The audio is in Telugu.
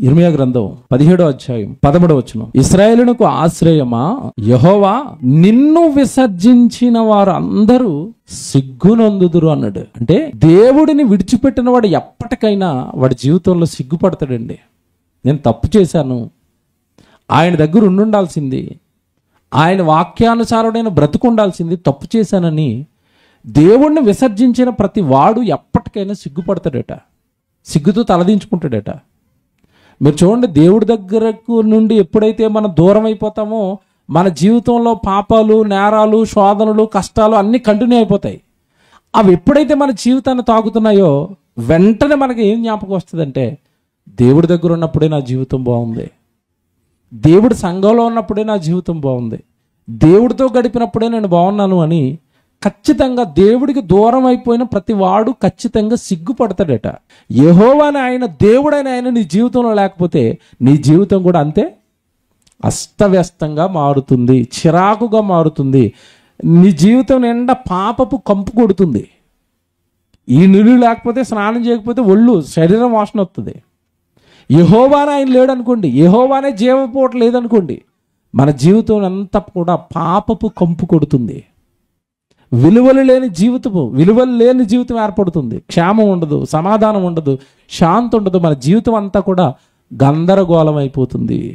ఇర్మియా గ్రంథం 17వ అధ్యాయం 13వ వచనం. ఇశ్రాయేలునకు ఆశ్రయమా యెహోవా, నిన్ను విసర్జించిన వారు అందరూ సిగ్గునందుదురు అన్నాడు. అంటే దేవుడిని విడిచిపెట్టిన వాడు ఎప్పటికైనా వాడి జీవితంలో సిగ్గుపడతాడండి. నేను తప్పు చేశాను, ఆయన దగ్గర ఉండాల్సింది, ఆయన వాక్యానుసారుడైన బ్రతుకుండాల్సింది, తప్పు చేశానని దేవుణ్ణి విసర్జించిన ప్రతి వాడు ఎప్పటికైనా సిగ్గుపడతాడట, సిగ్గుతో తలదించుకుంటాడట. మీరు చూడండి, దేవుడి దగ్గరకు నుండి ఎప్పుడైతే మనం దూరం అయిపోతామో మన జీవితంలో పాపాలు, నేరాలు, శోధనలు, కష్టాలు అన్నీ కంటిన్యూ అయిపోతాయి. అవి ఎప్పుడైతే మన జీవితాన్ని తాకుతున్నాయో వెంటనే మనకి ఏం జ్ఞాపకం వస్తుందంటే, దేవుడి దగ్గర ఉన్నప్పుడే నా జీవితం బాగుంది, దేవుడి సంఘంలో ఉన్నప్పుడే నా జీవితం బాగుంది, దేవుడితో గడిపినప్పుడే నేను బాగున్నాను అని ఖచ్చితంగా దేవుడికి దూరం అయిపోయిన ప్రతి వాడు ఖచ్చితంగా సిగ్గుపడతాడట. యెహోవాని ఆయన, దేవుడైన ఆయన నీ జీవితంలో లేకపోతే నీ జీవితం కూడా అంతే అస్తవ్యస్తంగా మారుతుంది, చిరాకుగా మారుతుంది. నీ జీవితం నిండా పాపపు కంపు కొడుతుంది. ఈ నీళ్ళు లేకపోతే, స్నానం చేయకపోతే ఒళ్ళు శరీరం వాసన వస్తుంది. యెహోవాని ఆయన లేడనుకోండి, యెహోవానే జీవపోట లేదనుకోండి, మన జీవితం అంతా కూడా పాపపు కంపు కొడుతుంది. విలువలు లేని జీవితం ఏర్పడుతుంది. క్షేమం ఉండదు, సమాధానం ఉండదు, శాంతి ఉండదు. మన జీవితం అంతా కూడా గందరగోళం అయిపోతుంది.